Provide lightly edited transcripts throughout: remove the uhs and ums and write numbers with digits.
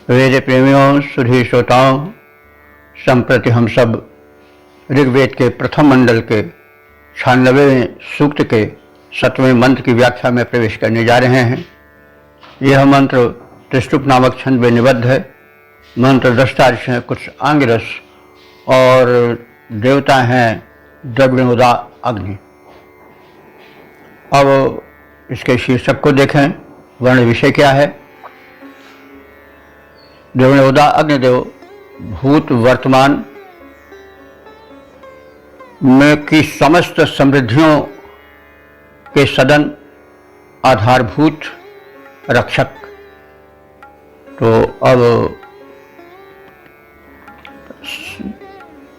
वेद प्रेमियों, सुधी श्रोताओं, संप्रति हम सब ऋग्वेद के प्रथम मंडल के 96वें सूक्त के 7वें मंत्र की व्याख्या में प्रवेश करने जा रहे हैं। यह मंत्र त्रिष्टुप नामक छंद में निबद्ध है। मंत्र दृष्टा ऋषि हैं, कुछ आंगिरस और देवता हैं द्रविणोदा अग्नि। अब इसके शीर्षक को देखें, वर्ण विषय क्या है। द्रविणोदा अग्निदेव भूत वर्तमान में की समस्त समृद्धियों के सदन, आधारभूत रक्षक। तो अब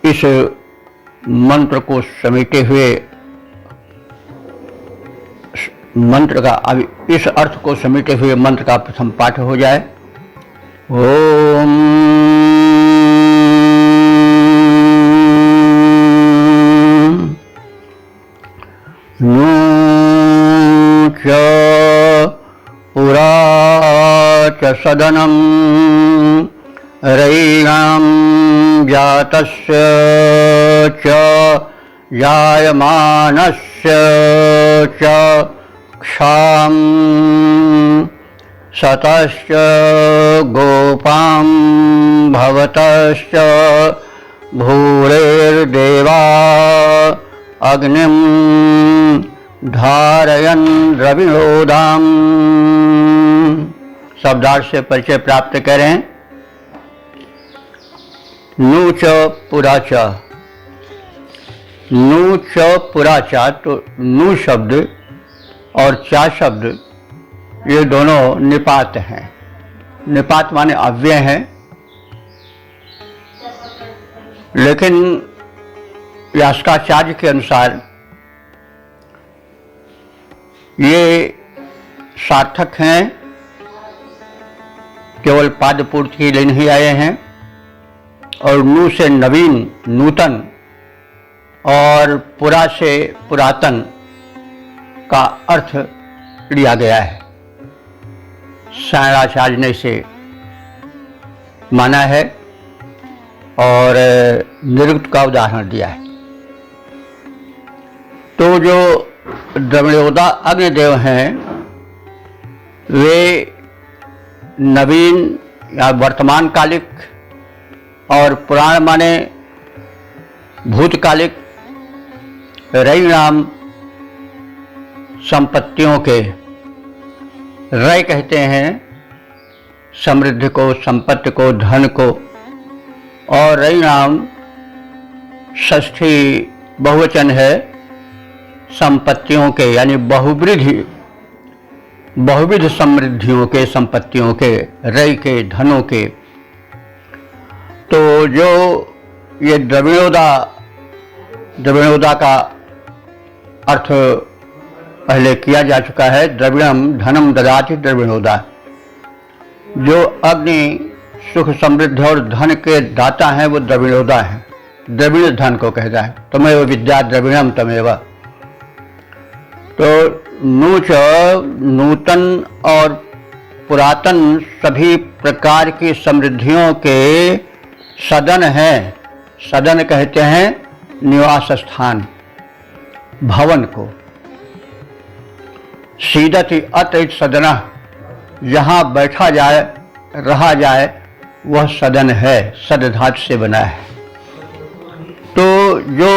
इस मंत्र को समेटे हुए मंत्र का इस अर्थ को समेटे हुए मंत्र का प्रथम पाठ हो जाए। ओम नू च पुरा च सदनं रैणां जातस्य च जायमानस्य च क्षां सतश्च गोपां भवतश्च भूरेर्देवा अग्निं धारयन् द्रविणोदाम्। शब्दार्थ से परिचय प्राप्त करें। नू च पुरा च, नू च पुरा च, तो नू शब्द और चा शब्द ये दोनों निपात हैं। निपात माने अव्यय हैं, लेकिन यास्काचार्य के अनुसार ये सार्थक हैं, केवल पाद पूर्ति के लिए नहीं आए हैं। और नू से नवीन, नूतन, और पुरा से पुरातन का अर्थ लिया गया है। शंकराचार्य ने इसे माना है और निरुक्त का उदाहरण दिया है। तो जो द्रविणोदा अग्निदेव हैं वे नवीन या वर्तमान कालिक और पुराण माने भूतकालिक रैणाम संपत्तियों के, रय कहते हैं समृद्धि को, संपत्ति को, धन को, और रैणाम षष्ठी बहुवचन है संपत्तियों के, यानी बहुविध समृद्धियों के, संपत्तियों के, रय के, धनों के। तो जो ये द्रविणोदा का अर्थ पहले किया जा चुका है। द्रविणम धनम ददाति द्रविणोदा, जो अग्नि सुख समृद्धि और धन के दाता हैं वो द्रविणोदा हैं। द्रविण धन को कहता है, तमेव विद्या द्रविणम तमेव। तो नूच नूतन और पुरातन सभी प्रकार की समृद्धियों के सदन हैं। सदन कहते हैं निवास स्थान, भवन को। सीदति अत सदना, जहाँ बैठा जाए, रहा जाए, वह सदन है, सदधातु से बना है। तो जो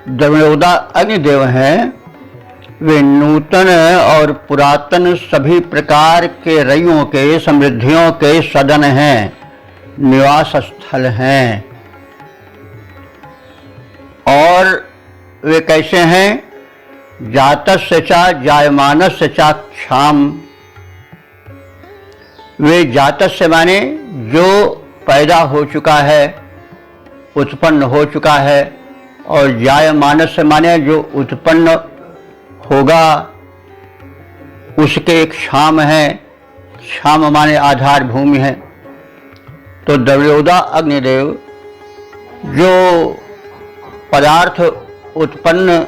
द्रविणोदा अग्निदेव हैं वे नूतन और पुरातन सभी प्रकार के रइयों के, समृद्धियों के सदन हैं, निवास स्थल हैं। और वे कैसे हैं? जातस्य च जायमानस्य च क्षाम। वे जातस्य माने जो पैदा हो चुका है, उत्पन्न हो चुका है, और जायमानस्य माने जो उत्पन्न होगा, उसके क्षाम है। क्षाम माने आधार भूमि है। तो द्रविणोदा अग्निदेव जो पदार्थ उत्पन्न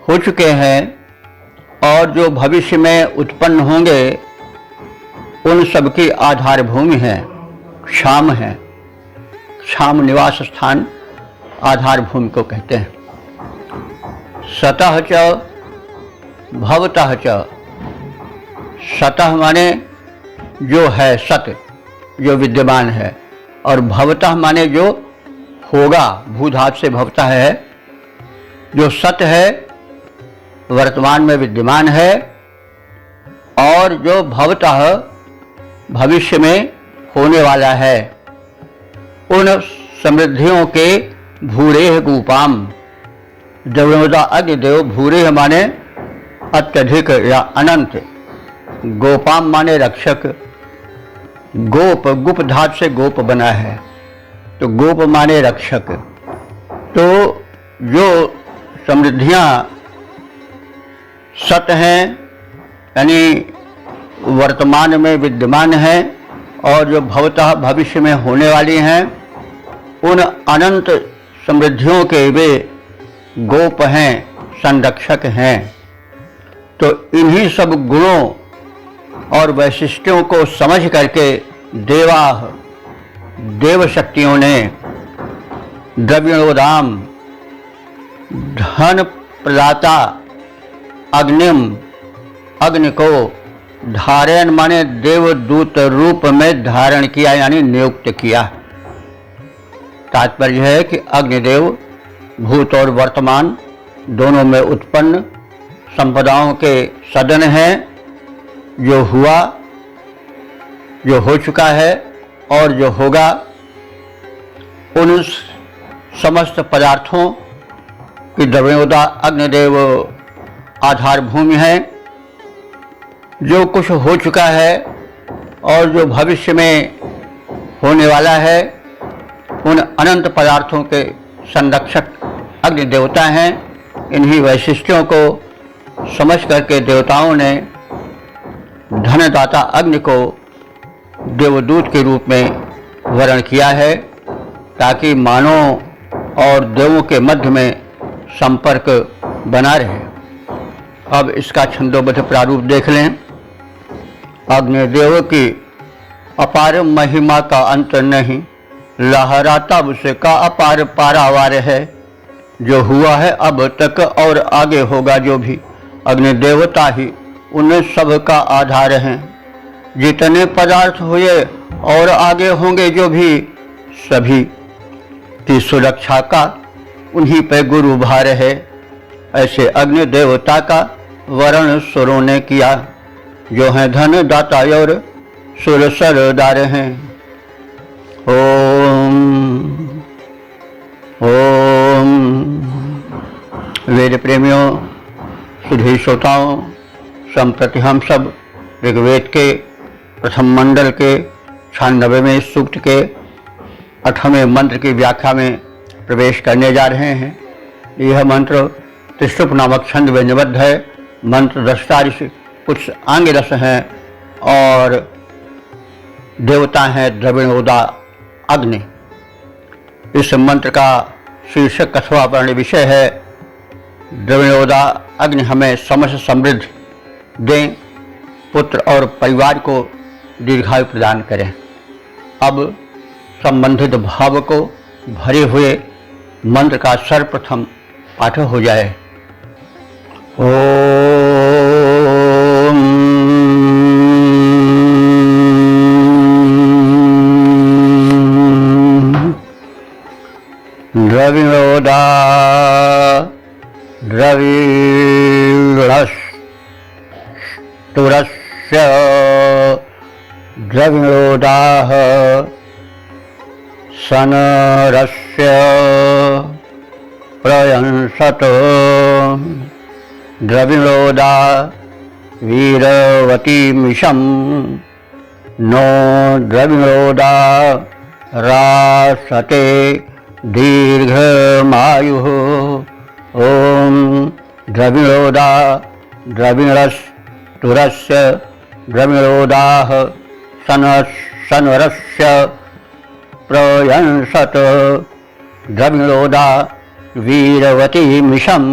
हो चुके हैं और जो भविष्य में उत्पन्न होंगे, उन सबकी आधार भूमि है, क्षाम है। क्षाम निवास स्थान आधार भूमि को कहते हैं। सतः च भवतः च। सतः माने जो है, सत जो विद्यमान है, और भवतः माने जो होगा, भूधातु से भवतः है, जो सत है, वर्तमान में विद्यमान है, और जो भवतः भविष्य में होने वाला है। उन समृद्धियों के भूरेह गोपाम। द्रविणोदा अग्निदेव, भूरेह माने अत्यधिक या अनंत, गोपाम माने रक्षक। गोप, गुप धातु से गोप बना है, तो गोप माने रक्षक। तो जो समृद्धियां सत हैं, यानी वर्तमान में विद्यमान हैं, और जो भवतः भविष्य में होने वाली हैं, उन अनंत समृद्धियों के वे गोप हैं, संरक्षक हैं। तो इन्हीं सब गुणों और वैशिष्ट्यों को समझ करके देव शक्तियों ने द्रविणोदाम, धन प्रदाता अग्निम, अग्नि को धारण माने देवदूत रूप में धारण किया, यानी नियुक्त किया। तात्पर्य है कि अग्निदेव भूत और वर्तमान दोनों में उत्पन्न संपदाओं के सदन हैं। जो हुआ, जो हो चुका है और जो होगा, उन समस्त पदार्थों की द्रविणोदा अग्निदेव आधार भूमि है। जो कुछ हो चुका है और जो भविष्य में होने वाला है, उन अनंत पदार्थों के संरक्षक अग्नि देवता हैं। इन्हीं वैशिष्ट्यों को समझ करके देवताओं ने धनदाता अग्नि को देवदूत के रूप में वर्ण किया है, ताकि मानव और देवों के मध्य में संपर्क बना रहे। अब इसका छंदोबद्ध प्रारूप देख लें। अग्निदेव की अपार महिमा का अंत नहीं, लहराता उसका अपार पारावार है। जो हुआ है अब तक और आगे होगा जो भी, अग्निदेवता ही उन सब का आधार हैं। जितने पदार्थ हुए और आगे होंगे जो भी, सभी की सुरक्षा का उन्हीं पे गुरु भार है। ऐसे अग्नि देवता का वर्ण सुरों ने किया, जो हैं धन दाता और सुर सरदार हैं। ओम ओम। वेद प्रेमियों, सुधी श्रोताओं, संप्रति हम सब ऋग्वेद के प्रथम मंडल के 96वें सूक्त के 8वें मंत्र की व्याख्या में प्रवेश करने जा रहे हैं। यह मंत्र त्रिशुप नामक छंद व्यंजबद्ध है। मंत्र दृष्टा ऋषि कुछ आंग रस हैं और देवता हैं द्रविणोदा अग्नि। इस मंत्र का शीर्षक अथवा वर्ण विषय है, द्रविणोदा अग्नि हमें समस्त समृद्धि दें, पुत्र और परिवार को दीर्घायु प्रदान करें। अब संबंधित भाव को भरे हुए मंत्र का सर्वप्रथम पाठ हो जाए। ओम द्रविणोदा द्रविणस्तुरस्य द्रविणोदाः सनरस्य प्रयंसत द्रविणोदा वीरवतीमिषं नो द्रविणोदा रासते दीर्घमायुः। ओम द्रविणोदा द्रविणस्तुरस्य द्रविणोदाः सनरस्य प्रयंसत द्रविणोदा वीरवतीमिषं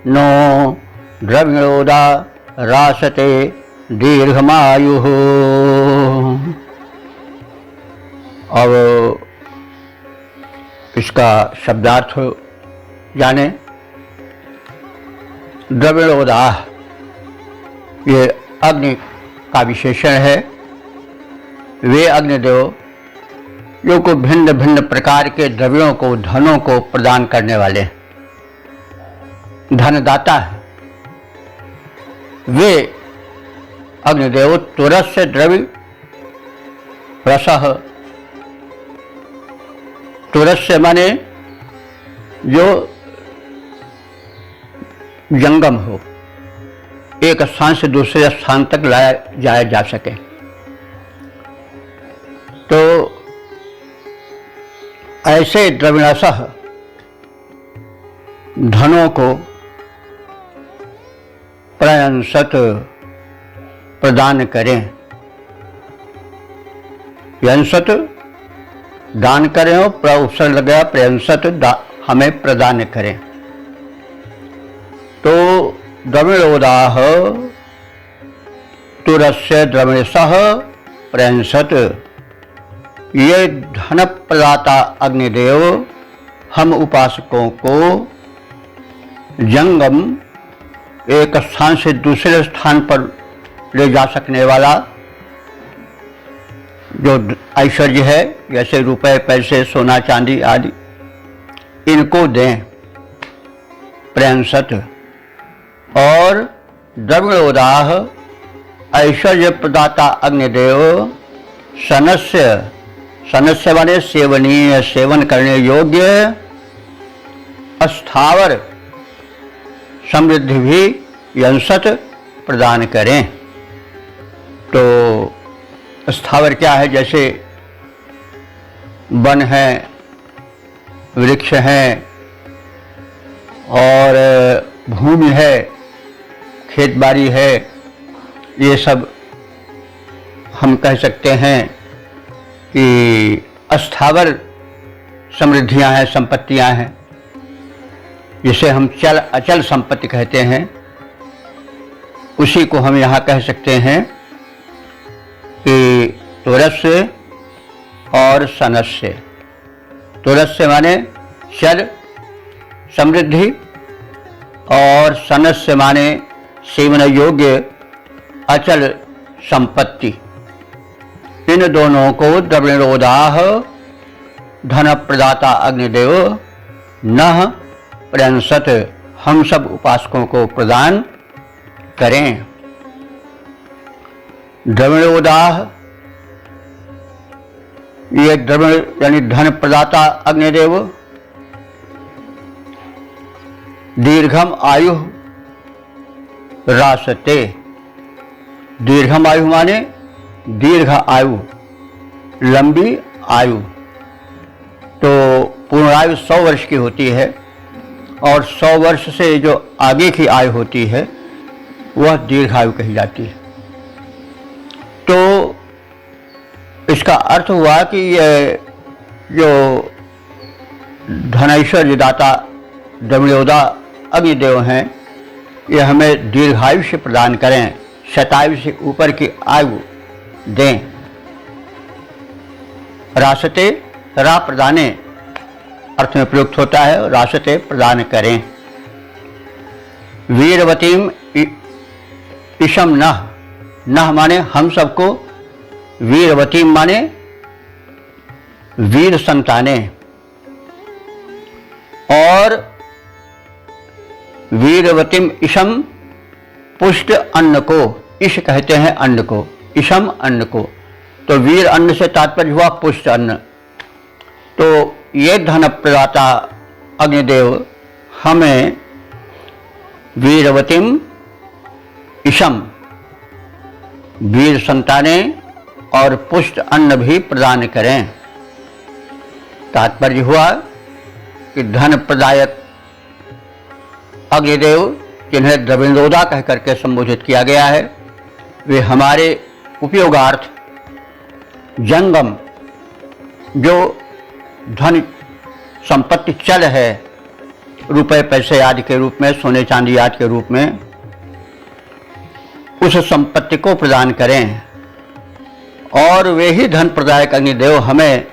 नो द्रविणोदा रासते दीर्घमायुः। अब इसका शब्दार्थ जाने। द्रविणोदाह ये अग्नि का विशेषण है। वे अग्निदेव जो को भिन्न भिन्न प्रकार के द्रव्यों को, धनों को प्रदान करने वाले धनदाता है। वे अग्निदेव तुरस्य द्रव्य रसः, तुरस्य माने जो जंगम हो, एक स्थान से दूसरे स्थान तक लाया जाया जा सके। तो ऐसे द्रविणसः धनों को प्रयंसत प्रदान करें। यंसत दान करें और प्रउपसर लग गया, प्रयंसत हमें प्रदान करें। तो द्रविणोदाह तुरस्य द्रविणसः प्रयंसत, ये धन प्रदाता अग्निदेव हम उपासकों को जंगम, एक स्थान से दूसरे स्थान पर ले जा सकने वाला जो ऐश्वर्य है, जैसे रुपए, पैसे, सोना चांदी आदि, इनको दें प्रयंसत। और द्रविणोदाह ऐश्वर्य प्रदाता अग्निदेव सनस्य, सनस्य माने सेवनीय, सेवन करने योग्य अस्थावर समृद्धि भी यंसत प्रदान करें। तो स्थावर क्या है? जैसे वन है, वृक्ष हैं और भूमि है, खेत बाड़ी है, ये सब हम कह सकते हैं कि अस्थावर समृद्धियां हैं, संपत्तियां हैं, जिसे हम चल अचल संपत्ति कहते हैं। उसी को हम यहाँ कह सकते हैं कि तुरस्य और सनस्य। तुरस्य माने चल समृद्धि और सनस्य माने सेवन योग्य अचल संपत्ति। इन दोनों को द्रविणोदाह धन प्रदाता अग्निदेव नः प्रयंसत, हम सब उपासकों को प्रदान करें। द्रविणोदाह ये द्रविण यानी धन प्रदाता अग्निदेव दीर्घम आयु रासते। दीर्घम आयु माने दीर्घ आयु, लंबी आयु। तो पूर्ण आयु 100 वर्ष की होती है और 100 वर्ष से जो आगे की आयु होती है वह दीर्घायु कही जाती है। तो इसका अर्थ हुआ कि ये जो धनैश्वर्य दाता द्रविणोदाह अग्निदेव हैं, ये हमें दीर्घायुष्य प्रदान करें, शतायु से ऊपर की आयु दें। रासते, रा प्रदाने अर्थ में प्रयुक्त होता है, रासते प्रदान करें। वीरवतीम इशम नह, नह माने हम सबको, वीरवतीम माने वीर संताने, और वीरवतीम इशम पुष्ट अन्न को, इश कहते हैं अन्न को, इशम अन्न को। तो वीर अन्न से तात्पर्य हुआ पुष्ट अन्न। तो ये धन प्रदाता अग्निदेव हमें वीरवतीम इशम, वीर संताने और पुष्ट अन्न भी प्रदान करें। तात्पर्य हुआ कि धन प्रदायक अग्निदेव, जिन्हें द्रविणोदाह कह करके संबोधित किया गया है, वे हमारे उपयोगार्थ जंगम जो धन संपत्ति चल है, रुपए पैसे आदि के रूप में, सोने चांदी आदि के रूप में, उस संपत्ति को प्रदान करें। और वे ही धन प्रदायक अग्निदेव हमें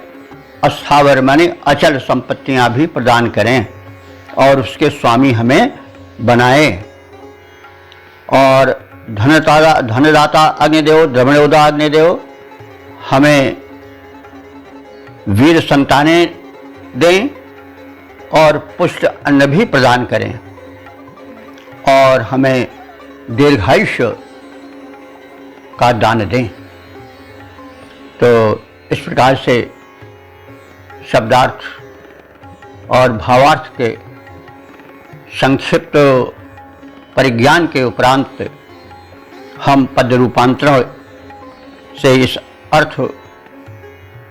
अस्थावर माने अचल संपत्तियां भी प्रदान करें और उसके स्वामी हमें बनाए। और धनदाता अग्निदेव द्रविणोदा अग्निदेव हमें वीर संतानें दें और पुष्ट अन्न भी प्रदान करें और हमें दीर्घायुष्य का दान दें। तो इस प्रकार से शब्दार्थ और भावार्थ के संक्षिप्त परिज्ञान के उपरांत हम पद रूपांतरण से इस अर्थ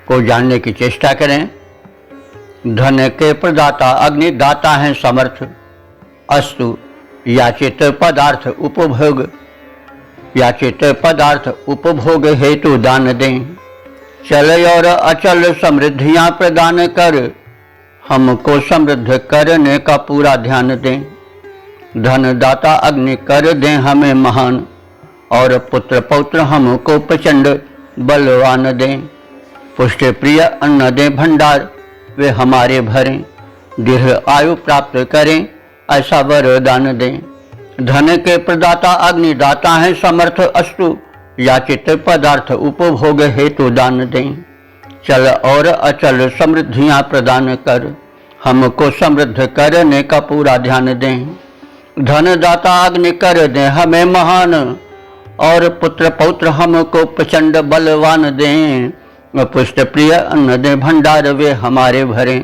को जानने की चेष्टा करें। धन के प्रदाता अग्नि दाता है समर्थ, अस्तु याचित पदार्थ उपभोग, याचित पदार्थ उपभोग हेतु दान दें। चल और अचल समृद्धियां प्रदान कर, हमको समृद्ध करने का पूरा ध्यान दें। धन दाता अग्नि कर दें हमें महान, और पुत्र पौत्र हमको प्रचंड बलवान दें। पुष्ट प्रिय अन्न दें भंडार वे हमारे भरें, दीर्घ आयु प्राप्त करें ऐसा वरदान दें। धन के प्रदाता अग्नि दाता है समर्थ, अस्तु याचित पदार्थ उपभोग हेतु दान दें। चल और अचल समृद्धियां प्रदान कर, हमको समृद्ध करने का पूरा ध्यान दें। धन दाता अग्नि कर दें हमें महान, और पुत्र पौत्र हमको प्रचंड बलवान दें। पुष्ट प्रिय अन्न दें भंडार वे हमारे भरें,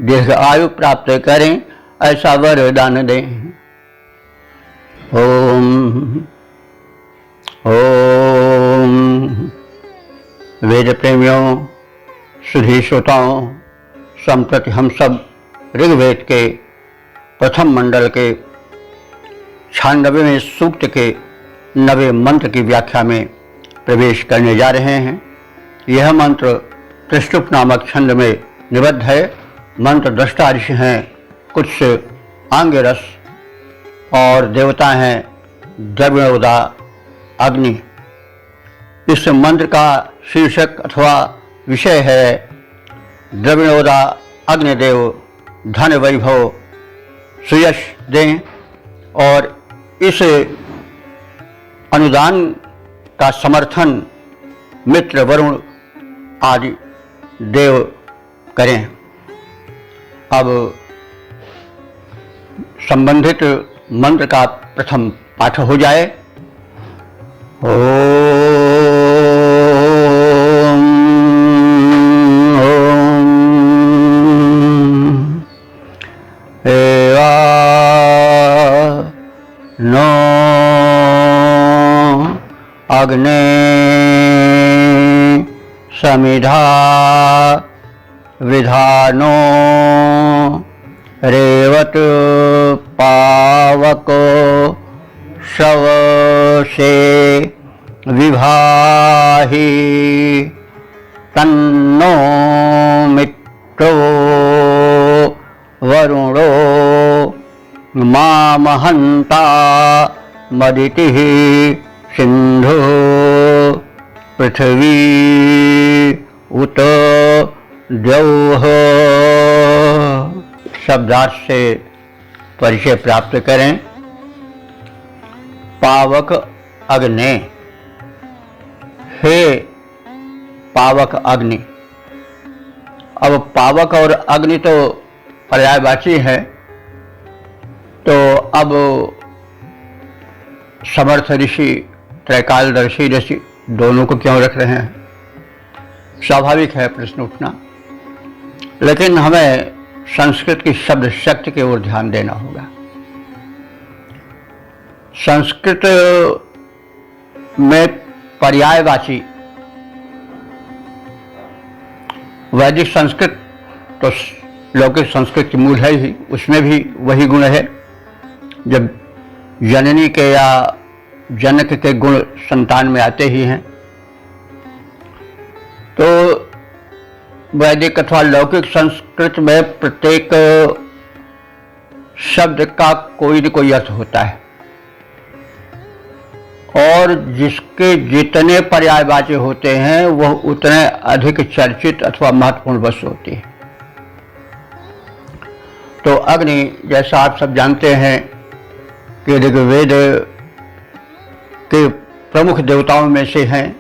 दीर्घ आयु प्राप्त करें ऐसा वरदान दें। ओम ओम। वेद प्रेमियों, सुधी श्रोताओं, संप्रति हम सब ऋग्वेद के प्रथम मंडल के 96वें सूक्त के 9वें मंत्र की व्याख्या में प्रवेश करने जा रहे हैं। यह मंत्र त्रिष्टुप नामक छंद में निबद्ध है। मंत्र दृष्टा ऋषि हैं कुछ आंगिरस और देवता हैं द्रविणोदा अग्नि। इस मंत्र का शीर्षक अथवा विषय है द्रविणोदा अग्निदेव धन वैभव सुयश दें, और इस अनुदान का समर्थन मित्र वरुण आदि देव करें। अब संबंधित मंत्र का प्रथम पाठ हो जाए। ओम ओम एवा नो अग्ने समिधा विधानो रेवत पावको शवसे विभाहि तन्नो मित्रो वरुणो मामहंता मदितिः सिंधु पृथ्वी उत द्यौः। शब्दार्थ से परिचय प्राप्त करें। पावक अग्नि, हे पावक अग्नि। अब पावक और अग्नि तो पर्यायवाची है, तो अब समर्थ ऋषि त्रैकालदर्शी ऋषि दोनों को क्यों रख रहे हैं? स्वाभाविक है प्रश्न उठना, लेकिन हमें संस्कृत की शब्द शक्ति की ओर ध्यान देना होगा। संस्कृत में पर्यायवाची, वैदिक संस्कृत तो लौकिक संस्कृत की मूल है ही, उसमें भी वही गुण है। जब जननी के या जनक के गुण संतान में आते ही हैं, तो वैदिक अथवा लौकिक संस्कृत में प्रत्येक शब्द का कोई न कोई अर्थ होता है। और जिसके जितने पर्यायवाची होते हैं वह उतने अधिक चर्चित अथवा महत्वपूर्ण वस्तु होती है। तो अग्नि, जैसा आप सब जानते हैं कि ऋग्वेद के प्रमुख देवताओं में से हैं।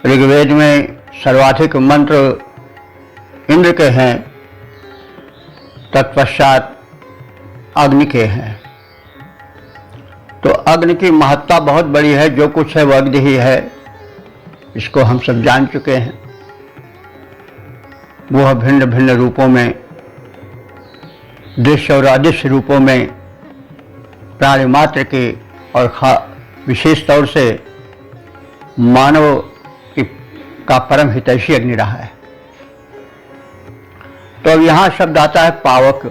ऋग्वेद में सर्वाधिक मंत्र इंद्र के हैं, तत्पश्चात अग्नि के हैं। तो अग्नि की महत्ता बहुत बड़ी है, जो कुछ है वह अग्नि ही है, इसको हम सब जान चुके हैं। वह भिन्न भिन्न रूपों में, दृश्य और अदृश्य रूपों में प्राणी मात्र के और विशेष तौर से मानव का परम हितैषी अग्नि रहा है। तो अब यहाँ शब्द आता है पावक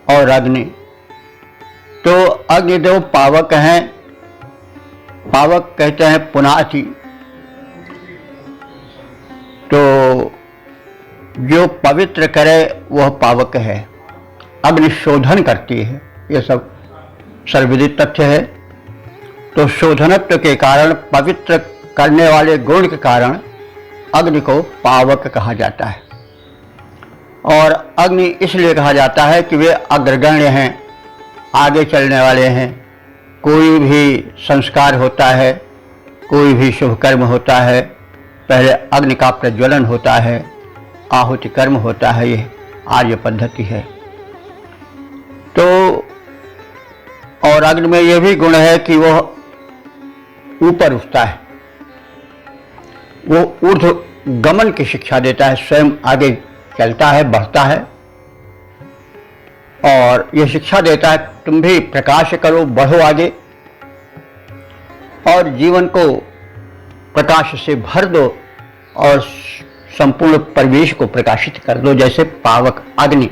और अग्नि। तो अग्निदेव पावक हैं। पावक कहते हैं पुनाति। तो जो पवित्र करे वह पावक है। अग्नि शोधन करती है, ये सब सर्वविदित तथ्य है। तो शोधनत्व के कारण, पवित्र करने वाले गुण के कारण अग्नि को पावक कहा जाता है। और अग्नि इसलिए कहा जाता है कि वे अग्रगण्य हैं, आगे चलने वाले हैं। कोई भी संस्कार होता है, कोई भी शुभ कर्म होता है, पहले अग्नि का प्रज्वलन होता है, आहुति कर्म होता है। यह आर्य पद्धति है। तो और अग्नि में यह भी गुण है कि वह ऊपर उठता है, वो ऊर्ध्व गमन की शिक्षा देता है, स्वयं आगे चलता है, बढ़ता है और यह शिक्षा देता है तुम भी प्रकाश करो, बढ़ो आगे और जीवन को प्रकाश से भर दो और संपूर्ण परिवेश को प्रकाशित कर दो, जैसे पावक अग्नि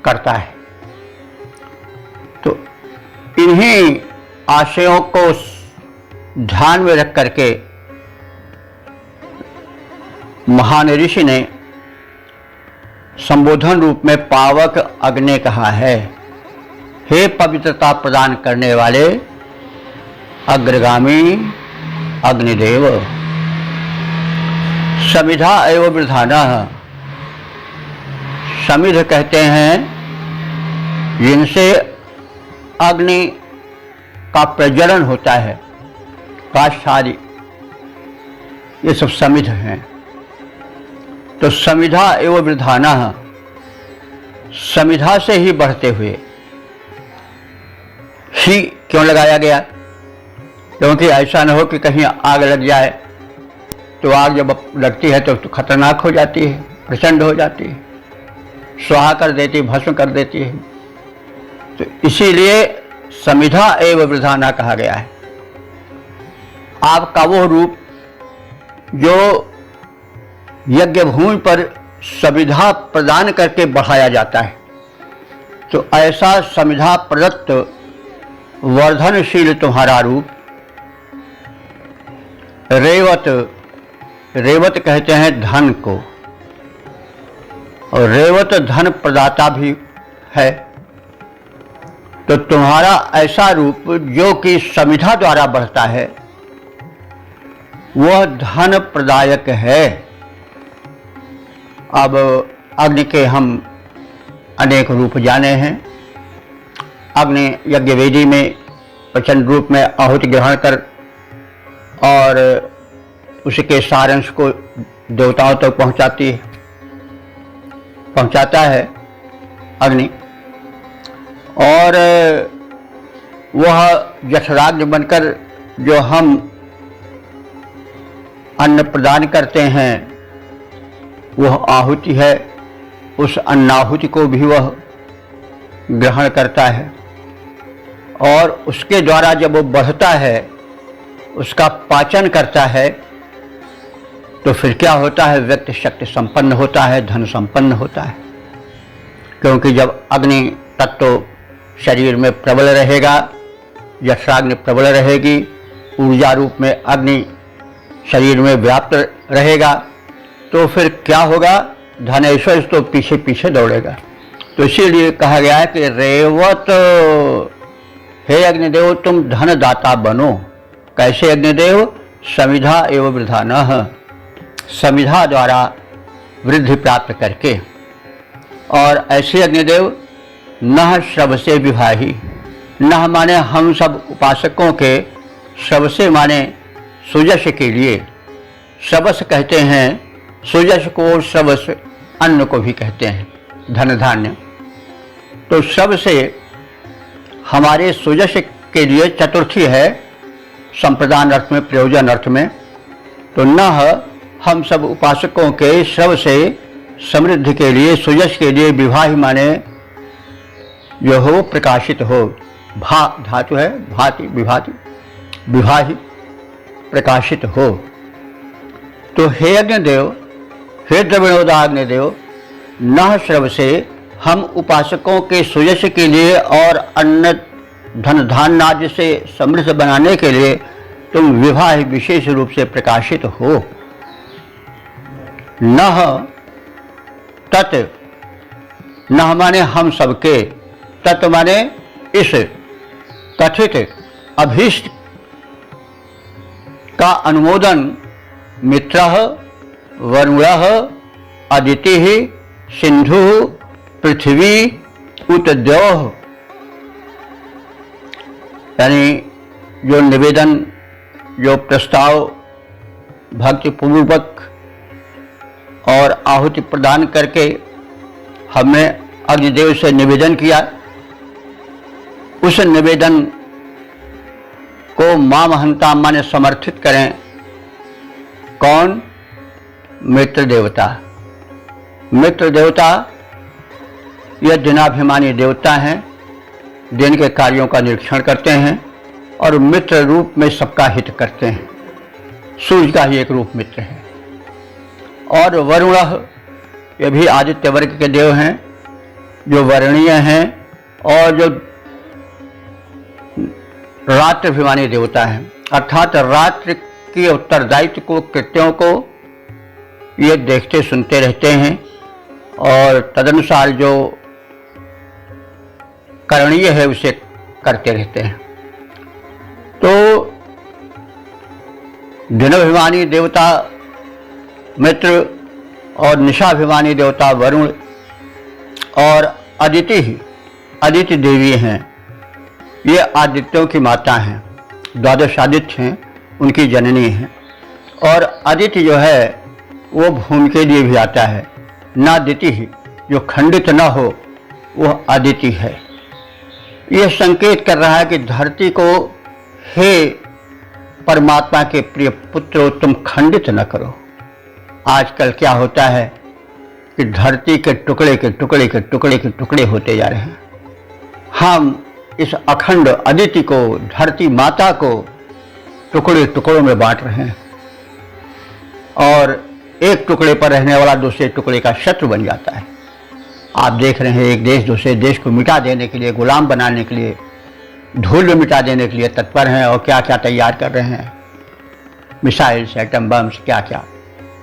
करता है। तो इन्हीं आशयों को ध्यान में रख करके महान ऋषि ने संबोधन रूप में पावक अग्नि कहा है। हे पवित्रता प्रदान करने वाले अग्रगामी अग्निदेव, समिधा एवं वृधानः। समिध कहते हैं जिनसे अग्नि का प्रज्वलन होता है, काष्ठ आदि, ये सब समिध हैं। तो समिधा एवं वृधानः, समिधा से ही बढ़ते हुए। ही क्यों लगाया गया? क्योंकि ऐसा न हो कि कहीं आग लग जाए, तो आग जब लगती है तो खतरनाक हो जाती है, प्रचंड हो जाती है, स्वाहा कर देती है, भस्म कर देती है। तो इसीलिए समिधा एवं वृधाना कहा गया है। आपका वो रूप जो यज्ञ भूमि पर समिधा प्रदान करके बढ़ाया जाता है, तो ऐसा समिधा प्रदत्त वर्धनशील तुम्हारा रूप। रेवत, रेवत कहते हैं धन को, और रेवत धन प्रदाता भी है। तो तुम्हारा ऐसा रूप जो कि समिधा द्वारा बढ़ता है, वह धन प्रदायक है। अब अग्नि के हम अनेक रूप जाने हैं। अग्नि यज्ञवेदी में प्रचंड रूप में आहुति ग्रहण कर और उसके सारांश को देवताओं तक पहुंचाता है अग्नि, और वह जठराग्नि बनकर जो हम अन्न प्रदान करते हैं वह आहुति है। उस अन्नाहुति को भी वह ग्रहण करता है, और उसके द्वारा जब वो बढ़ता है, उसका पाचन करता है, तो फिर क्या होता है? व्यक्ति शक्ति संपन्न होता है, धन संपन्न होता है। क्योंकि जब अग्नि तत्व शरीर में प्रबल रहेगा, जठराग्नि प्रबल रहेगी, ऊर्जा रूप में अग्नि शरीर में व्याप्त रहेगा, तो फिर क्या होगा? धनेश्वर तो पीछे पीछे दौड़ेगा। तो इसीलिए कहा गया है कि रेवत हे अग्निदेव तुम धन दाता बनो। कैसे अग्निदेव? समिधा एवं वृधानः, समिधा द्वारा वृद्धि प्राप्त करके। और ऐसे अग्निदेव नः सबसे विभाही, नः माने हम सब उपासकों के, सबसे माने सुजस के लिए। सबस कहते हैं सुजस को, सबस अन्न को भी कहते हैं, धन धान्य। तो सबसे हमारे सुजस के लिए चतुर्थी है संप्रदान अर्थ में, प्रयोजन अर्थ में। तो नः हम सब उपासकों के सबसे समृद्धि के लिए, सुजस के लिए, विवाही माने जो हो प्रकाशित हो। भा धातु है, भाति विभाति, विवाही प्रकाशित हो। तो हे अग्निदेव, हे द्रविणोदा अग्निदेव, नः श्रव से हम उपासकों के सुयश के लिए और अन्न धन धान्य आदि से समृद्ध बनाने के लिए तुम विवाह विशेष रूप से प्रकाशित हो। नः तत्, नः माने हम सबके, तत् माने इस कथित अभीष्ट का अनुमोदन मित्रः वरुणः अदितिः सिंधु पृथ्वी उत द्यौः, यानी जो निवेदन, जो प्रस्ताव भक्ति पूर्वक और आहुति प्रदान करके हमने अग्निदेव से निवेदन किया, उस निवेदन को मां महंता माने समर्थित करें। कौन? मित्र देवता। मित्र देवता यह दिनाभिमानी देवता हैं, दिन के कार्यों का निरीक्षण करते हैं और मित्र रूप में सबका हित करते हैं। सूर्य का ही एक रूप मित्र है। और वरुण, ये भी आदित्य वर्ग के देव हैं, जो वर्णीय हैं और जो रात्रिभिमानी देवता हैं, अर्थात रात्रि के उत्तरदायित्व को, कृत्यों को ये देखते सुनते रहते हैं और तदनुसार जो करणीय है उसे करते रहते हैं। तो दिनाभिमानी देवता मित्र और निशाभिमानी देवता वरुण और अदिति देवी हैं। ये आदित्यों की माता हैं, द्वादश आदित्य हैं, उनकी जननी है। और अदिति जो है वो भूमि के लिए भी आता है। नादिति जो खंडित न हो वह अदिति है। यह संकेत कर रहा है कि धरती को हे परमात्मा के प्रिय पुत्रों तुम खंडित न करो। आजकल क्या होता है कि धरती के टुकड़े के टुकड़े के टुकड़े के टुकड़े होते जा रहे हैं। हम इस अखंड अदिति को, धरती माता को टुकड़े टुकड़ों में बांट रहे हैं और एक टुकड़े पर रहने वाला दूसरे टुकड़े का शत्रु बन जाता है। आप देख रहे हैं एक देश दूसरे देश को मिटा देने के लिए, गुलाम बनाने के लिए, धूल में मिटा देने के लिए तत्पर हैं और क्या क्या तैयार कर रहे हैं, मिसाइल्स, एटम बम्स, क्या क्या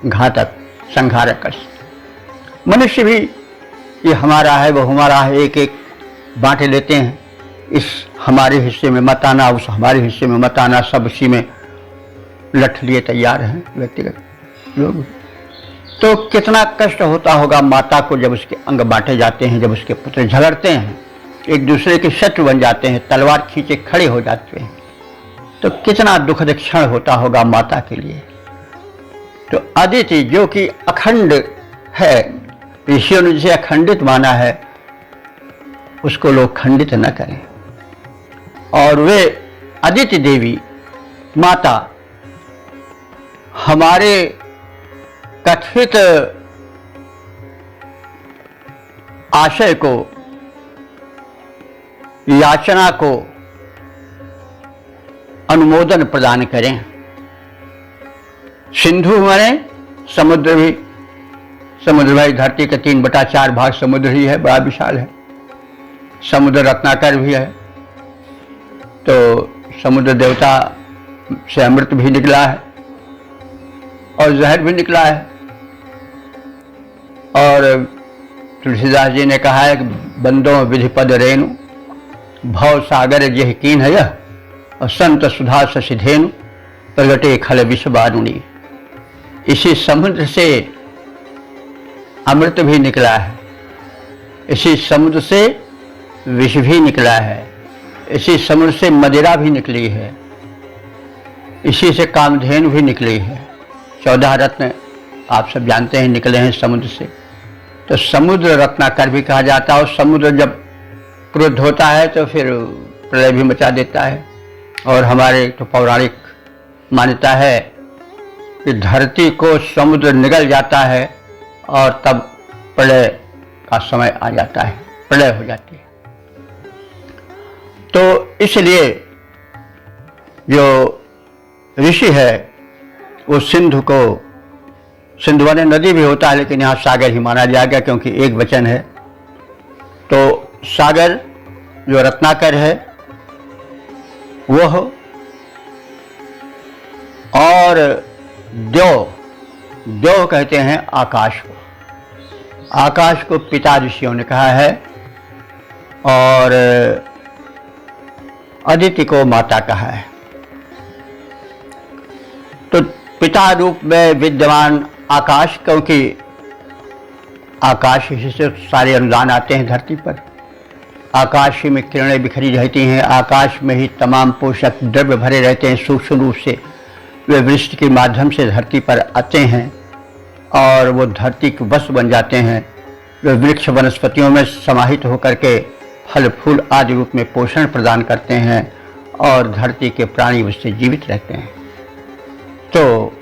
घातक संहारक। मनुष्य भी ये हमारा है वो हमारा है, एक एक बांटे लेते हैं। इस हमारे हिस्से में मत आना, उस हमारे हिस्से में मत आना, सब उसी में लठ लिए तैयार हैं व्यक्तिगत लोग। तो कितना कष्ट होता होगा माता को जब उसके अंग बांटे जाते हैं, जब उसके पुत्र झगड़ते हैं, एक दूसरे के शत्रु बन जाते हैं, तलवार खींचे खड़े हो जाते हैं। तो कितना दुखद क्षण होता होगा माता के लिए। तो अदिति जो कि अखंड है, ऋषियों ने जिसे अखंडित माना है, उसको लोग खंडित न करें। और वे अदिति देवी माता हमारे कथित आशय को, याचना को अनुमोदन प्रदान करें। सिंधु माने समुद्र भी, समुद्र भाई धरती के 3/4 भाग समुद्र ही है, बड़ा विशाल है। समुद्र रत्नाकर भी है। तो समुद्र देवता से अमृत भी निकला है और जहर भी निकला है। और तुलसीदास जी ने कहा है कि बंदों विधिपद रेणु, भव सागर जेह कीन है यह, और संत सुधा शशिधेनु प्रगटे खल विषवारुणी। इसी समुद्र से अमृत भी निकला है, इसी समुद्र से विष भी निकला है, इसी समुद्र से मदिरा भी निकली है, इसी से कामधेनु भी निकली है। 14 रत्न आप सब जानते हैं निकले हैं समुद्र से। तो समुद्र रत्नाकर भी कहा जाता है। और समुद्र जब क्रुद्ध होता है तो फिर प्रलय भी मचा देता है। और हमारे तो पौराणिक मान्यता है कि धरती को समुद्र निगल जाता है और तब प्रलय का समय आ जाता है, प्रलय हो जाती है। तो इसलिए जो ऋषि है वो सिंधु को, सिंधु वाले नदी भी होता है लेकिन यहाँ सागर ही माना जाएगा क्योंकि एक वचन है। तो सागर जो रत्नाकर है वह, और द्यौ कहते हैं आकाश को। आकाश को पिता ऋषियों ने कहा है और अदिति को माता कहा है। तो पिता रूप में विद्यमान आकाश, क्योंकि आकाश ही से सारे अनुदान आते हैं धरती पर। आकाश ही में किरणें बिखरी रहती हैं, आकाश में ही तमाम पोषक द्रव्य भरे रहते हैं। सूक्ष्म रूप से वे वृष्टि के माध्यम से धरती पर आते हैं और वो धरती के वश बन जाते हैं। वे वृक्ष वनस्पतियों में समाहित होकर के फल फूल आदि रूप में पोषण प्रदान करते हैं और धरती के प्राणी उससे जीवित रहते हैं। तो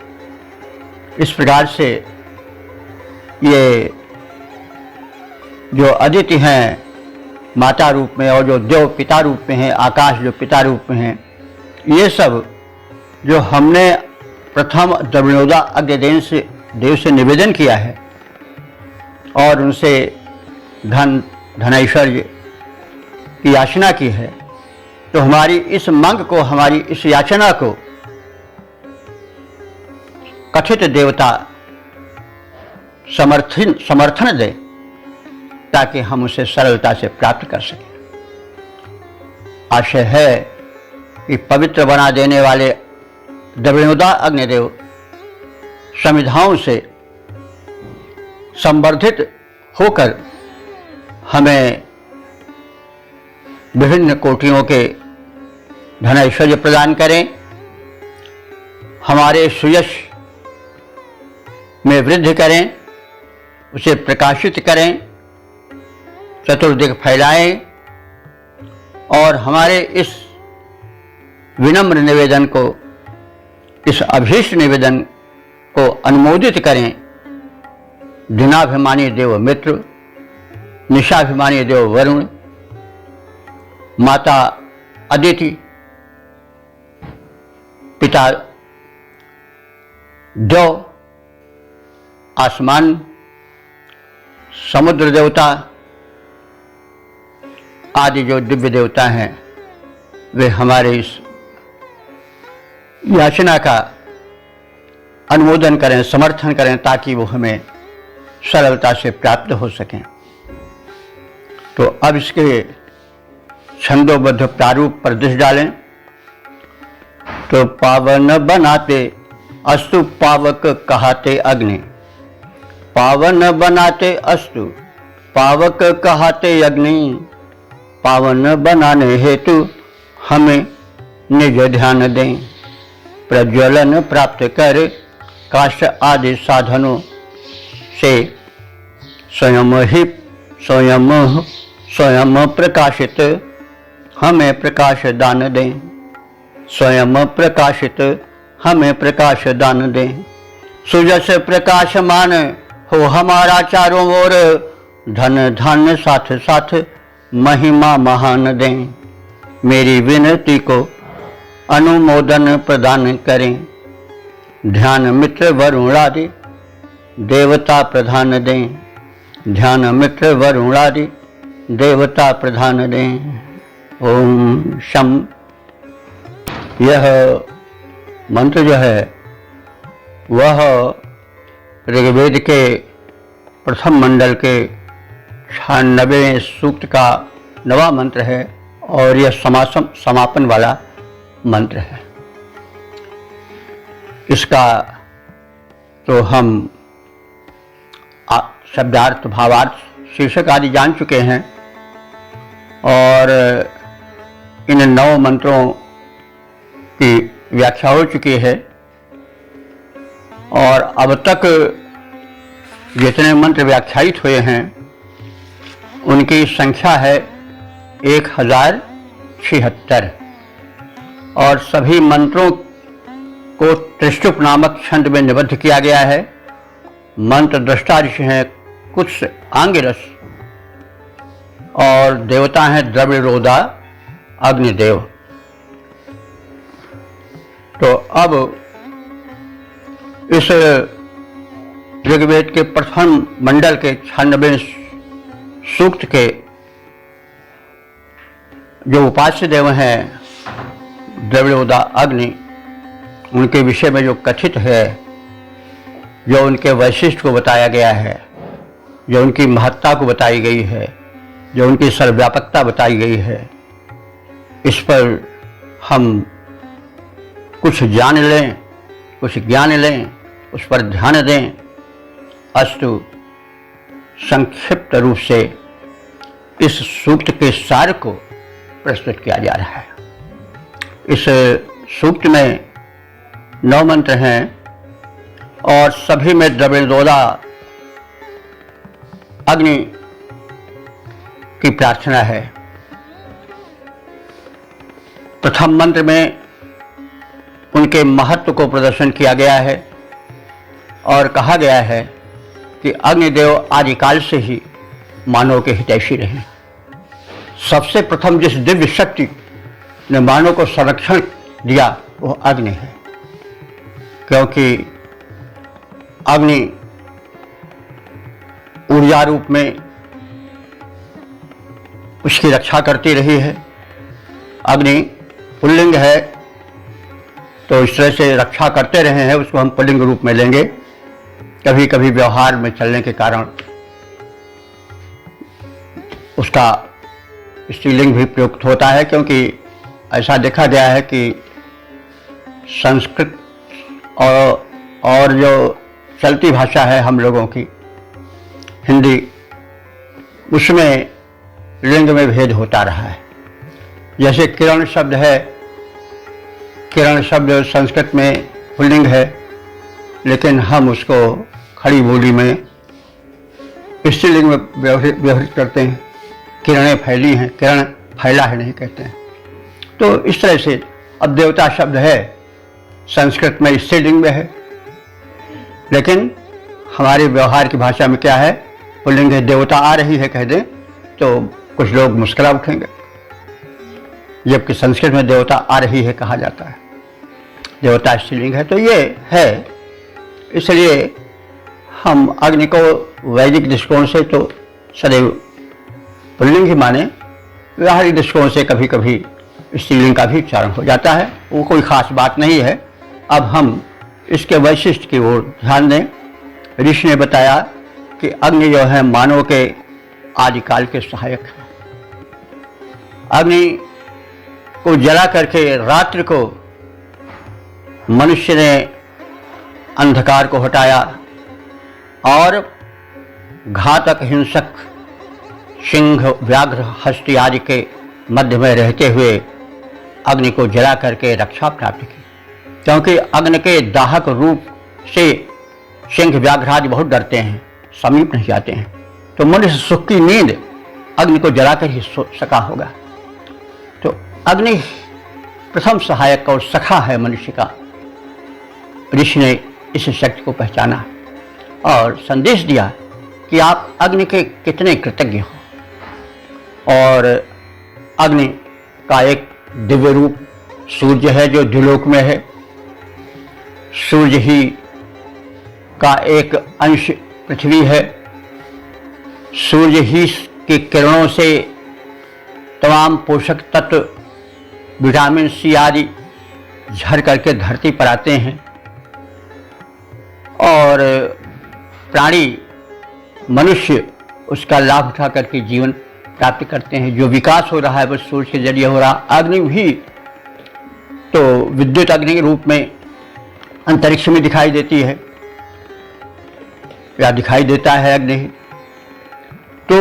इस प्रकार से ये जो अदिति हैं माता रूप में और जो देव पिता रूप में हैं, आकाश जो पिता रूप में हैं, ये सब जो हमने प्रथम द्रविणोदा अग्निदेव से निवेदन किया है और उनसे धन धनैश्वर्य की याचना की है, तो हमारी इस मांग को, हमारी इस याचना को कथित देवता समर्थन दे ताकि हम उसे सरलता से प्राप्त कर सकें। आशय है कि पवित्र बना देने वाले द्रविणोदा अग्निदेव समिधाओं से संवर्धित होकर हमें विभिन्न कोटियों के धन ऐश्वर्य प्रदान करें, हमारे सुयश में वृद्धि करें, उसे प्रकाशित करें, चतुर्दिक फैलाएं और हमारे इस विनम्र निवेदन को, इस अभीष्ट निवेदन को अनुमोदित करें। दिनाभिमानी देव मित्र, निशाभिमानी देव वरुण, माता अदिति, पिता देव आसमान, समुद्र देवता आदि जो दिव्य देवता हैं, वे हमारे इस याचना का अनुमोदन करें, समर्थन करें ताकि वो हमें सरलता से प्राप्त हो सकें। तो अब इसके छंदोबद्ध प्रारूप पर दृष्टि डालें। तो पावन बनाते अस्तु पावक कहाते अग्नि, पावन बनाते अस्तु पावक कहाते अग्नि, पावन बनाने हेतु हमें निज ध्यान दें। प्रज्वलन प्राप्त कर काष्ठ आदि साधनों से स्वयं प्रकाशित हमें प्रकाश दान दें। स्वयं प्रकाशित हमें प्रकाश दान दें। सुजस प्रकाशमान हो हमारा चारों ओर, धन धान्य साथ साथ महिमा महान दें। मेरी विनती को अनुमोदन प्रदान करें। ध्यान मित्र वरुणादि देवता प्रधान दें। ध्यान मित्र वरुणादि देवता प्रधान दें। ओम शम। यह मंत्र जो है वह ऋग्वेद के प्रथम मंडल के 96वें सूक्त का 9वां मंत्र है और यह समापन वाला मंत्र है। इसका तो हम शब्दार्थ, भावार्थ, शीर्षक आदि जान चुके हैं और इन 9 मंत्रों की व्याख्या हो चुकी है। और अब तक जितने मंत्र व्याख्यायित हुए हैं उनकी संख्या है 1076 और सभी मंत्रों को त्रिष्टुप नामक छंद में निबद्ध किया गया है। मंत्र दृष्टा ऋषि हैं कुछ आंगिरस और देवता हैं द्रविड़ोदा अग्निदेव। तो अब इस ऋग्वेद के प्रथम मंडल के 96वें सूक्त के जो उपास्य देव हैं द्रविड़ोदा अग्नि, उनके विषय में जो कथित है, जो उनके वैशिष्ट को बताया गया है, जो उनकी महत्ता को बताई गई है, जो उनकी सर्वव्यापकता बताई गई है, इस पर हम कुछ जान लें, कुछ ज्ञान लें, उस पर ध्यान दें। अस्तु संक्षिप्त रूप से इस सूक्त के सार को प्रस्तुत किया जा रहा है। इस सूक्त में 9 मंत्र हैं और सभी में द्रविड़ोदा अग्नि की प्रार्थना है। प्रथम मंत्र में उनके महत्व को प्रदर्शन किया गया है और कहा गया है कि अग्निदेव आदिकाल से ही मानव के हितैषी रहे। सबसे प्रथम जिस दिव्य शक्ति ने मानव को संरक्षण दिया वो अग्नि है, क्योंकि अग्नि ऊर्जा रूप में उसकी रक्षा करती रही है। अग्नि पुल्लिंग है तो इस तरह से रक्षा करते रहे हैं, उसको हम पुल्लिंग रूप में लेंगे। कभी कभी व्यवहार में चलने के कारण उसका स्त्रीलिंग भी प्रयुक्त होता है, क्योंकि ऐसा देखा गया है कि संस्कृत और जो चलती भाषा है हम लोगों की हिंदी, उसमें लिंग में भेद होता रहा है। जैसे किरण शब्द है, किरण शब्द संस्कृत में पुल्लिंग है, लेकिन हम उसको खड़ी बोली में स्त्रीलिंग में व्यवहृत करते हैं। किरणें फैली हैं, किरण फैला है नहीं कहते हैं। तो इस तरह से अब देवता शब्द है संस्कृत में स्त्रीलिंग में है, लेकिन हमारे व्यवहार की भाषा में क्या है, पुल्लिंग है, देवता आ रही है कह दें तो कुछ लोग मुस्कुरा उठेंगे, जबकि संस्कृत में देवता आ रही है कहा जाता है, देवता स्त्रीलिंग है। तो ये है, इसलिए हम अग्नि को वैदिक दृष्टिकोण से तो सदैव पुल्लिंग ही माने, व्यावहारिक दृष्टिकोण से कभी कभी स्त्रीलिंग का भी उच्चारण हो जाता है, वो कोई खास बात नहीं है। अब हम इसके वैशिष्ट की ओर ध्यान दें। ऋषि ने बताया कि अग्नि जो है मानव के आदिकाल के सहायक है। अग्नि को जला करके रात्रि को मनुष्य ने अंधकार को हटाया और घातक हिंसक सिंह, व्याघ्र, हस्ती आदि के मध्य में रहते हुए अग्नि को जला करके रक्षा प्राप्त की, क्योंकि अग्नि के दाहक रूप से सिंह, व्याघ्र आदि बहुत डरते हैं, समीप नहीं जाते हैं। तो मनुष्य सुख की नींद अग्नि को जलाकर ही सो सका होगा। तो अग्नि प्रथम सहायक और सखा है मनुष्य का। ऋषि ने इस शक्ति को पहचाना और संदेश दिया कि आप अग्नि के कितने कृतज्ञ हो। और अग्नि का एक दिव्य रूप सूर्य है जो द्युलोक में है। सूर्य ही का एक अंश पृथ्वी है। सूर्य ही की किरणों से तमाम पोषक तत्व, विटामिन सी आदि झड़ करके धरती पर आते हैं और प्राणी, मनुष्य उसका लाभ उठा करके जीवन प्राप्त करते हैं। जो विकास हो रहा है वो सूर्य के जरिए हो रहा। अग्नि भी तो विद्युत अग्नि के रूप में अंतरिक्ष में दिखाई देती है या दिखाई देता है अग्नि, तो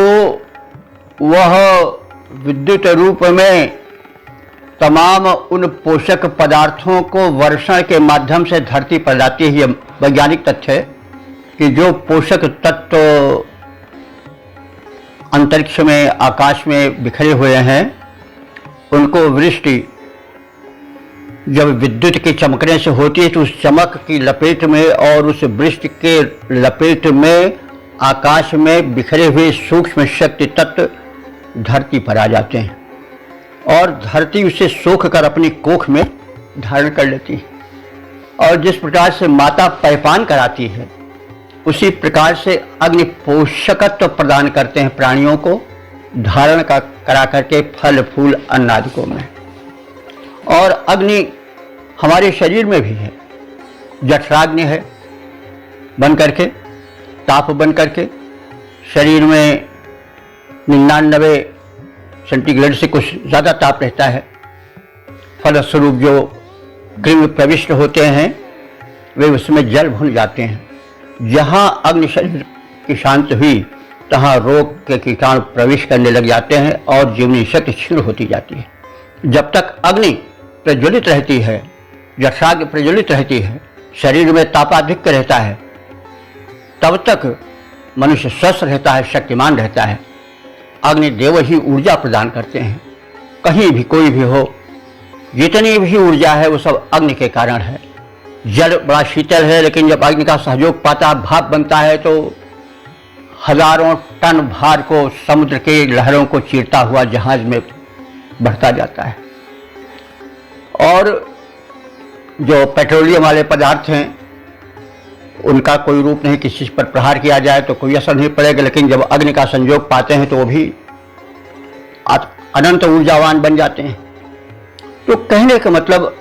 वह विद्युत रूप में तमाम उन पोषक पदार्थों को वर्षण के माध्यम से धरती पर लाती है। यह वैज्ञानिक तथ्य है कि जो पोषक तत्व अंतरिक्ष में आकाश में बिखरे हुए हैं उनको वृष्टि जब विद्युत के चमकने से होती है तो उस चमक की लपेट में और उस वृष्टि के लपेट में आकाश में बिखरे हुए सूक्ष्म शक्ति तत्व धरती पर आ जाते हैं और धरती उसे सोख कर अपनी कोख में धारण कर लेती है। और जिस प्रकार से माता पैपान कराती है उसी प्रकार से अग्नि पोषकत्व प्रदान करते हैं प्राणियों को धारण करा करके फल फूल अन्न आदि में। और अग्नि हमारे शरीर में भी है, जठराग्नि है बन करके, ताप बन करके शरीर में 99 सेंटीग्रेड से कुछ ज़्यादा ताप रहता है। फलस्वरूप जो कृमि प्रविष्ट होते हैं वे उसमें जल भून जाते हैं। जहाँ अग्नि शरीर की शांत हुई तहाँ रोग के कीटाणु प्रवेश करने लग जाते हैं और जीवनी शक्ति क्षीण होती जाती है। जब तक अग्नि प्रज्वलित रहती है, जठराग्नि प्रज्वलित रहती है, शरीर में तापाधिक्य रहता है, तब तक मनुष्य स्वस्थ रहता है, शक्तिमान रहता है। अग्निदेव ही ऊर्जा प्रदान करते हैं। कहीं भी कोई भी हो, जितनी भी ऊर्जा है वो सब अग्नि के कारण है। जल बड़ा शीतल है लेकिन जब अग्नि का सहयोग पाता भाप बनता है तो हजारों टन भार को समुद्र के लहरों को चीरता हुआ जहाज में बढ़ता जाता है। और जो पेट्रोलियम वाले पदार्थ हैं उनका कोई रूप नहीं, किसी पर प्रहार किया जाए तो कोई असर नहीं पड़ेगा, लेकिन जब अग्नि का संयोग पाते हैं तो वो भी अनंत ऊर्जावान बन जाते हैं। तो कहने का मतलब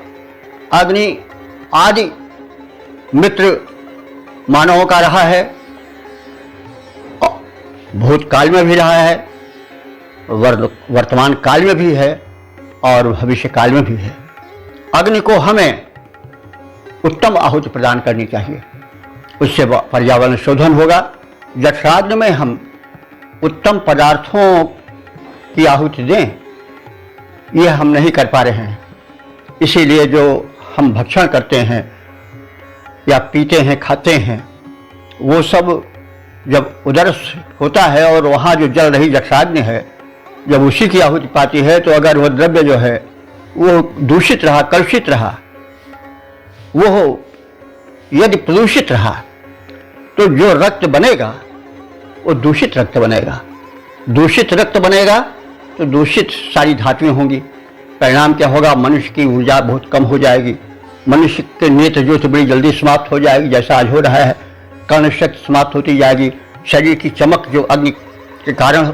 अग्नि आदि मित्र मानवों का रहा है, भूतकाल में भी रहा है, वर्तमान काल में भी है और भविष्य काल में भी है। अग्नि को हमें उत्तम आहुति प्रदान करनी चाहिए, उससे पर्यावरण शोधन होगा। जठराग्नि में हम उत्तम पदार्थों की आहुति दें, यह हम नहीं कर पा रहे हैं। इसीलिए जो हम भक्षण करते हैं या पीते हैं खाते हैं वो सब जब उदर होता है और वहाँ जो जल रही जठराग्नि है जब उसी की आहुति पाती है तो अगर वह द्रव्य जो है वो दूषित रहा, कलुषित रहा, वो यदि प्रदूषित रहा तो जो रक्त बनेगा वो दूषित रक्त बनेगा। दूषित रक्त बनेगा तो दूषित सारी धातुएं होंगी। परिणाम क्या होगा? मनुष्य की ऊर्जा बहुत कम हो जाएगी, मनुष्य के नेत्र ज्योति बड़ी जल्दी समाप्त हो जाएगी, जैसा आज हो रहा है। कर्ण शक्ति समाप्त होती जाएगी, शरीर की चमक जो अग्नि के कारण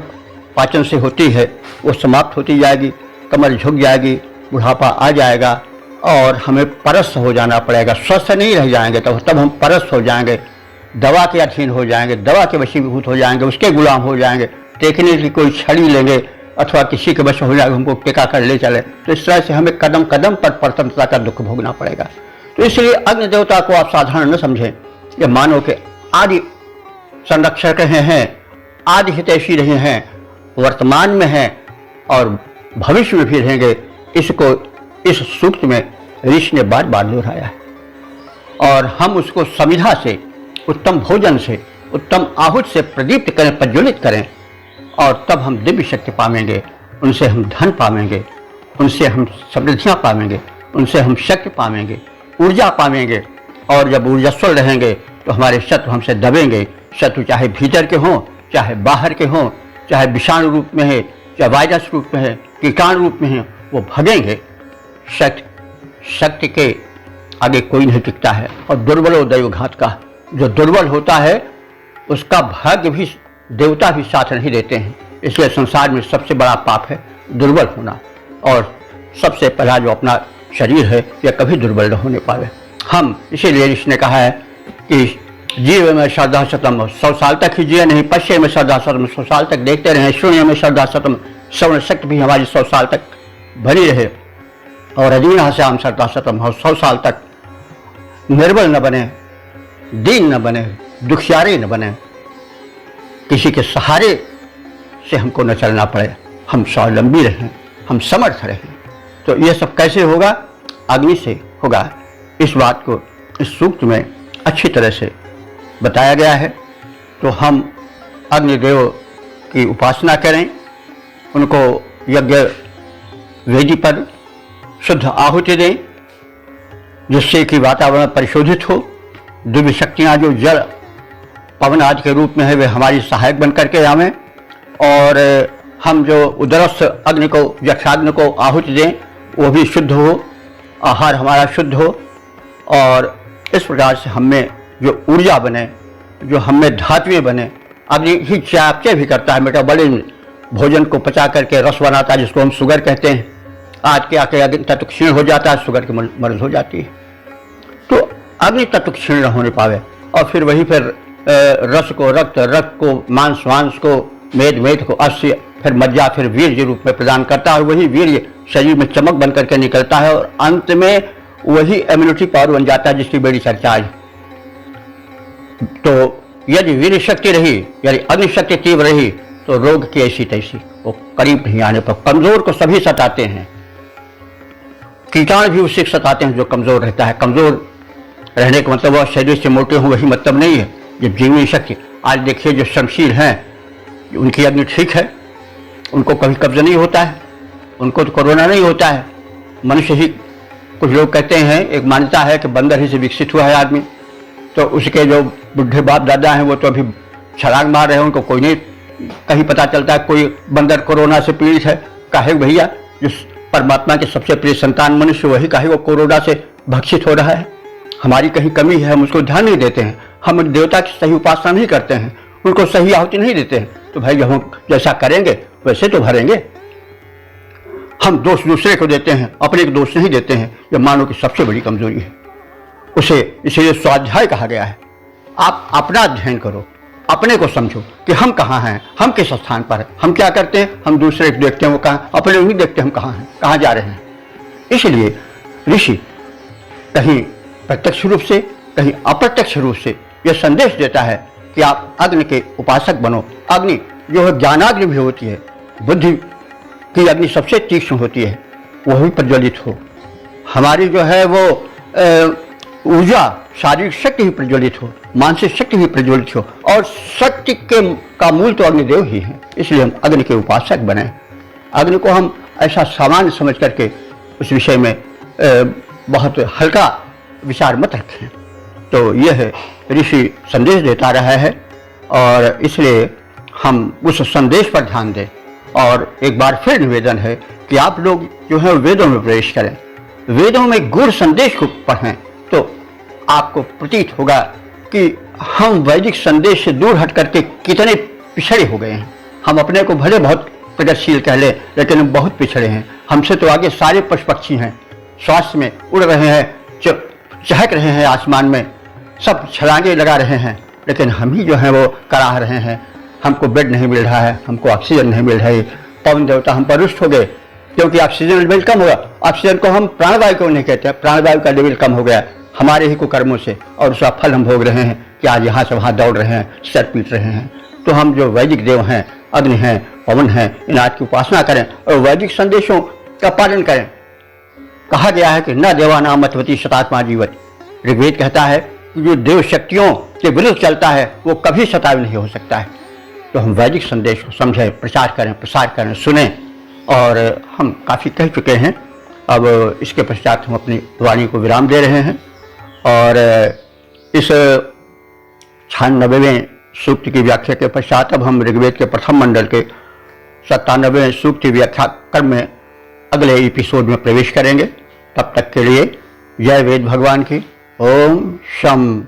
पाचन से होती है वो समाप्त होती जाएगी, कमर झुक जाएगी, बुढ़ापा आ जाएगा और हमें परस्त हो जाना पड़ेगा। स्वस्थ नहीं रह जाएंगे तब हम परस्त हो जाएंगे, दवा के अधीन हो जाएंगे, दवा के वशीभूत हो जाएंगे, उसके गुलाम हो जाएंगे। देखने की कोई छड़ी लेंगे अथवा किसी के वश हो जाएगा, हमको टेका कर ले चले, तो इस तरह से हमें कदम कदम पर परतंत्रता का दुख भोगना पड़ेगा। तो इसलिए अग्नि देवता को आप साधारण न समझें, ये मानव के आदि संरक्षक रहे हैं, आदि हितैषी रहे हैं, वर्तमान में हैं और भविष्य में भी रहेंगे। इसको इस सूक्त में ऋषि ने बार बार दोहराया है और हम उसको समिधा से, उत्तम भोजन से, उत्तम आहुत से प्रदीप्त करें, प्रज्वलित करें और तब हम दिव्य शक्ति पावेंगे, उनसे हम धन पावेंगे, उनसे हम समृद्धियाँ पावेंगे, उनसे हम शक्ति पावेंगे, ऊर्जा पावेंगे। और जब ऊर्जास्वल रहेंगे तो हमारे शत्रु हमसे दबेंगे। शत्रु चाहे भीतर के हों, चाहे बाहर के हों, चाहे विषाणु रूप में है, चाहे वायरस रूप में है, कीटाणु रूप में है, वो भगेंगे। शक्ति के आगे कोई नहीं टिकता है। और दुर्बलो दैवघात का, जो दुर्बल होता है उसका भाग्य भी देवता भी साथ नहीं देते हैं। इसलिए संसार में सबसे बड़ा पाप है दुर्बल होना, और सबसे पहला जो अपना शरीर है यह कभी दुर्बल न होने पावे। हम इसीलिए ऋषि ने कहा है कि जीव में श्रद्धा सतम, 100 साल तक ही जिए नहीं, पश्य में श्रद्धा सतम, 100 साल तक देखते रहे, शून्य में श्रद्धा सतम, श्रवण शक्ति भी हमारी 100 साल तक बनी रहे, और अधीन से हम श्रद्धा सतम हो, 100 साल तक निर्बल न बने, दीन न बने, दुखियारे न बने, किसी के सहारे से हमको न चलना पड़े, हम स्वावलंबी रहें, हम समर्थ रहें। तो यह सब कैसे होगा? अग्नि से होगा। इस बात को इस सूक्त में अच्छी तरह से बताया गया है। तो हम अग्निदेव की उपासना करें, उनको यज्ञ वेदी पर शुद्ध आहुति दें, जिससे कि वातावरण परिशोधित हो। दिव्य शक्तियाँ जो जल पवन आदि के रूप में है वे हमारी सहायक बन करके आवें, और हम जो उदरस्थ अग्नि को, यक्षाग्नि को आहुति दें वो भी शुद्ध हो, आहार हमारा शुद्ध हो, और इस प्रकार से हमें जो ऊर्जा बने, जो हमें धात्विय बने। अग्नि ही चयापचय भी करता है, मेटाबॉलिज्म, भोजन को पचा करके रस बनाता है, जिसको हम शुगर कहते हैं। आज के आके अग्नि तत्व क्षीण हो जाता है, शुगर की मर्ज हो जाती है। तो अग्नि तत्व क्षीण न होने पावे, और फिर वही फिर रस को रक्त, रक्त को मांस, मांस को मेद, मेद को अस्य, फिर मज्जा, फिर वीर्य रूप में प्रदान करता है, और वही वीर्य शरीर में चमक बन करके निकलता है, और अंत में वही इम्यूनिटी पावर बन जाता है, जिसकी बड़ी चर्चा है। तो यदि वीर्य शक्ति रही, यदि अग्नि शक्ति तीव्र रही, तो रोग की ऐसी तैसी वो करीब नहीं आने पर। कमजोर को सभी सताते हैं, कीटाणु भी उसी सताते हैं जो कमजोर रहता है। कमजोर रहने का मतलब वह शरीर से मोटे हों वही मतलब नहीं है। जब जीवनी शक्ति, आज देखिए जो शमशीर हैं, उनकी अग्नि ठीक है, उनको कभी कब्ज नहीं होता है, उनको तो कोरोना नहीं होता है। मनुष्य ही, कुछ लोग कहते हैं, एक मान्यता है कि बंदर ही से विकसित हुआ है आदमी, तो उसके जो बुढ़े बाप दादा हैं वो तो अभी छलांग मार रहे हैं, उनको कोई नहीं कहीं पता चलता है कोई बंदर कोरोना से पीड़ित है। काहे भैया, जो परमात्मा के सबसे प्रिय संतान मनुष्य, वही काहे वो कोरोना से भक्षित हो रहा है। हमारी कहीं कमी है, हम उसको ध्यान नहीं देते हैं, हम देवता की सही उपासना नहीं करते हैं, उनको सही आहुति नहीं देते हैं। तो भाई जब हम जैसा करेंगे वैसे तो भरेंगे। हम दोष दूसरे को देते हैं, अपने को दोष नहीं देते हैं, यह मानव की सबसे बड़ी कमजोरी है। उसे इसलिए स्वाध्याय कहा गया है। आप अपना अध्ययन करो, अपने को समझो कि हम कहाँ हैं, हम किस स्थान पर हैं। हम क्या करते हैं? हम दूसरे को देखते हैं वो कहाँ, अपने को नहीं देखते हम कहाँ हैं, कहाँ जा रहे हैं। इसलिए ऋषि कहीं प्रत्यक्ष रूप से, कहीं अप्रत्यक्ष रूप से यह संदेश देता है कि आप अग्नि के उपासक बनो। अग्नि जो है ज्ञानाग्नि भी होती है, बुद्धि की अग्नि सबसे तीक्ष्ण होती है, वह भी प्रज्वलित हो। हमारी जो है वो ऊर्जा, शारीरिक शक्ति भी प्रज्वलित हो, मानसिक शक्ति भी प्रज्वलित हो, और शक्ति का मूल तो अग्निदेव ही है। इसलिए हम अग्नि के उपासक बने। अग्नि को हम ऐसा सामान्य समझ करके उस विषय में बहुत हल्का विचार मत रखें। तो यह ऋषि संदेश देता रहा है, और इसलिए हम उस संदेश पर ध्यान दें। और एक बार फिर निवेदन है कि आप लोग जो है वेदों में प्रवेश करें, वेदों में गूढ़ संदेश को पढ़ें, तो आपको प्रतीत होगा कि हम वैदिक संदेश से दूर हट करके कितने पिछड़े हो गए हैं। हम अपने को भले बहुत प्रगतिशील कह लें, लेकिन हम बहुत पिछड़े हैं। हमसे तो आगे सारे पशु पक्षी हैं, स्वास्थ्य में उड़ रहे हैं, चहक रहे हैं आसमान में, सब छलांगे लगा रहे हैं, लेकिन हम ही जो हैं वो कराह रहे हैं। हमको बेड नहीं मिल रहा है, हमको ऑक्सीजन नहीं मिल रहा है। पवन देवता हम पर रुष्ट हो गए, क्योंकि ऑक्सीजन लेवल कम होगा। ऑक्सीजन को हम प्राणवायु को नहीं कहते, प्राणवायु का लेवल कम हो गया हमारे ही कुकर्मों से, और उसका फल हम भोग रहे हैं कि आज यहाँ से वहाँ दौड़ रहे हैं, सर पीट रहे हैं। तो हम जो वैदिक देव हैं, अग्नि हैं, पवन हैं, इन आज की उपासना करें और वैदिक संदेशों का पालन करें। कहा गया है कि न देवानाम मतवती शतात्मा जीवत। ऋग्वेद कहता है कि जो देव शक्तियों के विरुद्ध चलता है वो कभी शतायु नहीं हो सकता है। तो हम वैदिक संदेश को समझें, प्रचार करें, प्रसार करें, सुने। और हम काफ़ी कह चुके हैं, अब इसके पश्चात हम अपनी वाणी को विराम दे रहे हैं। और इस 96वें सूक्त की व्याख्या के पश्चात अब हम ऋग्वेद के प्रथम मंडल के 97वें सूक्त की व्याख्या क्रम में अगले एपिसोड में प्रवेश करेंगे। तब तक के लिए जय वेद भगवान की। ओम शम।